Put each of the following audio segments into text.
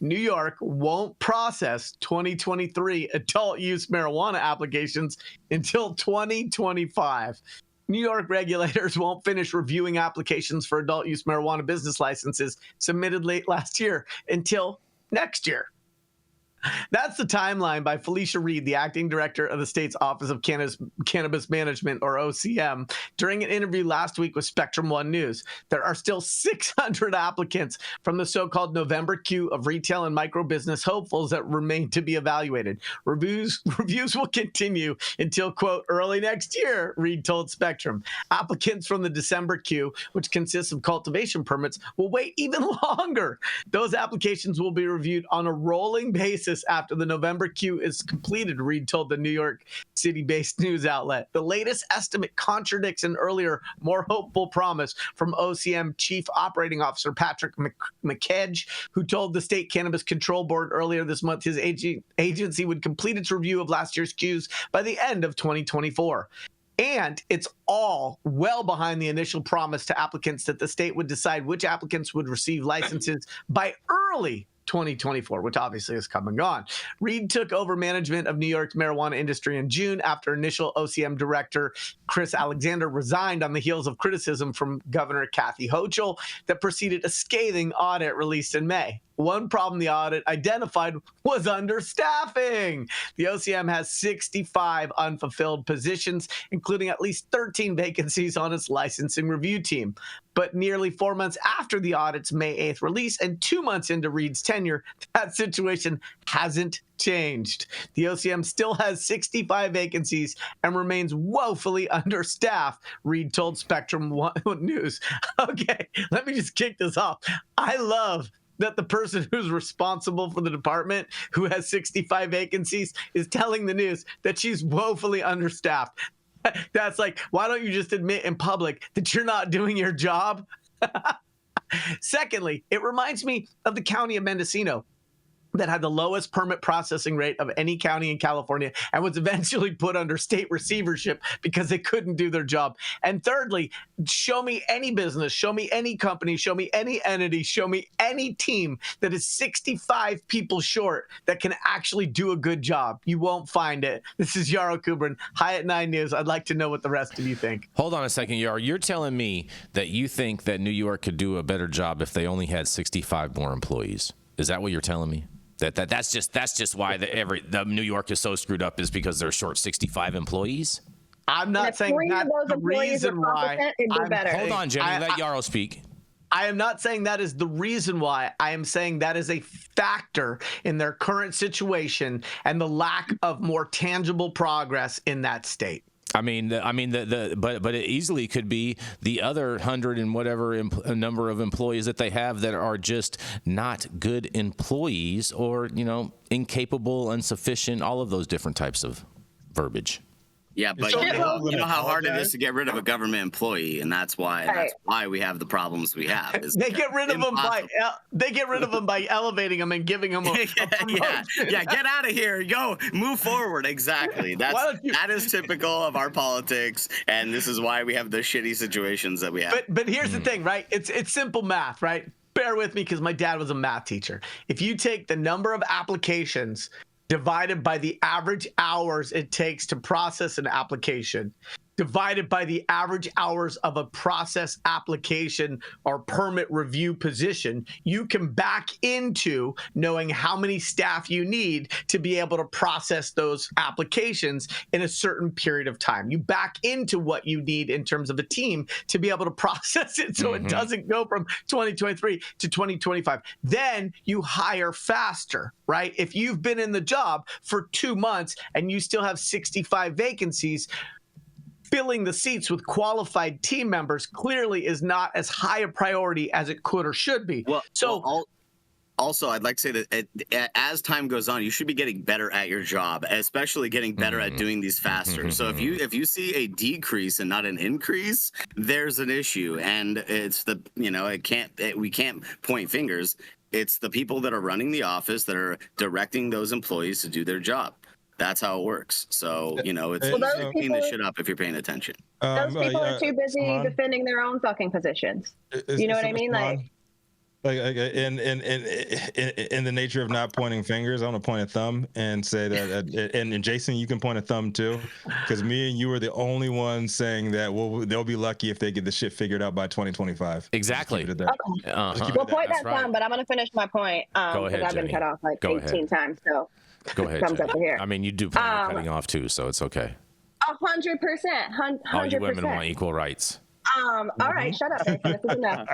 New York won't process 2023 adult use marijuana applications until 2025. New York regulators won't finish reviewing applications for adult use marijuana business licenses submitted late last year until next year. That's the timeline by Felicia Reed, the acting director of the state's Office of Cannabis Management, or OCM, during an interview last week with Spectrum One News. There are still 600 applicants from the so-called November queue of retail and micro business hopefuls that remain to be evaluated. Reviews will continue until, quote, early next year, Reed told Spectrum. Applicants from the December queue, which consists of cultivation permits, will wait even longer. Those applications will be reviewed on a rolling basis after the November queue is completed, Reed told the New York City-based news outlet. The latest estimate contradicts an earlier, more hopeful promise from OCM Chief Operating Officer Patrick McKedge, who told the State Cannabis Control Board earlier this month his agency would complete its review of last year's queues by the end of 2024. And it's all well behind the initial promise to applicants that the state would decide which applicants would receive licenses by early 2024, which obviously has come and gone. Reed took over management of New York's marijuana industry in June after initial OCM director Chris Alexander resigned on the heels of criticism from Governor Kathy Hochul that preceded a scathing audit released in May. One problem the audit identified was understaffing. The OCM has 65 unfulfilled positions, including at least 13 vacancies on its licensing review team. But nearly 4 months after the audit's May 8th release and 2 months into Reed's tenure, that situation hasn't changed. The OCM still has 65 vacancies and remains woefully understaffed, Reed told Spectrum One News. Okay, let me just kick this off. I love that the person who's responsible for the department, who has 65 vacancies, is telling the news that she's woefully understaffed. That's like, why don't you just admit in public that you're not doing your job? Secondly, it reminds me of the county of Mendocino that had the lowest permit processing rate of any county in California and was eventually put under state receivership because they couldn't do their job. And thirdly, show me any business, show me any company, show me any entity, show me any team that is 65 people short that can actually do a good job. You won't find it. This is Yarrow Kubrin, High at 9 News. I'd like to know what the rest of you think. Hold on a second, Yarrow. You're telling me that you think that New York could do a better job if they only had 65 more employees. Is that what you're telling me? That's just why the New York is so screwed up, is because they're short 65 employees? I'm not saying that's the reason why. Hold on, Jenny. Let Yarrow speak. I am not saying that is the reason why. I am saying that is a factor in their current situation and the lack of more tangible progress in that state. But it easily could be the other 100 and whatever number of employees that they have that are just not good employees, or, incapable, insufficient, all of those different types of verbiage. Yeah, but you know how hard it is to get rid of a government employee, and that's why we have the problems we have. They get rid of them by elevating them and giving them a get out of here, go move forward. Exactly. That is typical of our politics, and this is why we have the shitty situations that we have. But here's the thing, right? It's simple math, right? Bear with me because my dad was a math teacher. If you take the number of applications divided by the average hours it takes to process an application, divided by the average hours of a process application or permit review position, you can back into knowing how many staff you need to be able to process those applications in a certain period of time. You back into what you need in terms of a team to be able to process it so it doesn't go from 2023 to 2025. Then you hire faster, right? If you've been in the job for 2 months and you still have 65 vacancies, filling the seats with qualified team members clearly is not as high a priority as it could or should be. Also, I'd like to say that as time goes on, you should be getting better at your job, especially getting better at doing these faster. So if you see a decrease and not an increase, there's an issue, and it's we can't point fingers. It's the people that are running the office that are directing those employees to do their job. That's how it works. So, it's clean this shit up if you're paying attention. Those people are too busy defending their own fucking positions. You know what I mean? Like in the nature of not pointing fingers, I want to point a thumb and say that, and Jason, you can point a thumb too, because me and you are the only ones saying that they'll be lucky if they get the shit figured out by 2025. Exactly. Okay. Well, point that thumb, but I'm going to finish my point because I've been cut off like 18 times. So go ahead. Thumbs up here. I mean, you do plenty of cutting off too, so it's okay. 100%. All you women want equal rights. All right, shut up. This is enough.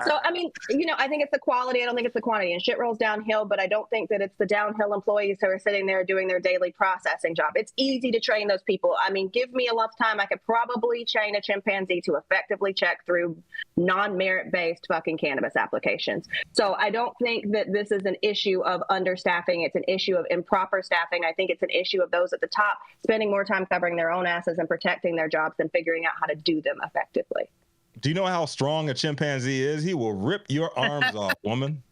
So, I mean, I think it's the quality. I don't think it's the quantity. And shit rolls downhill, but I don't think that it's the downhill employees who are sitting there doing their daily processing job. It's easy to train those people. I mean, give me enough time. I could probably train a chimpanzee to effectively check through non-merit-based fucking cannabis applications. So I don't think that this is an issue of understaffing. It's an issue of improper staffing. I think it's an issue of those at the top spending more time covering their own asses and protecting their jobs than figuring out how to do them effectively. Do you know how strong a chimpanzee is? He will rip your arms off, woman.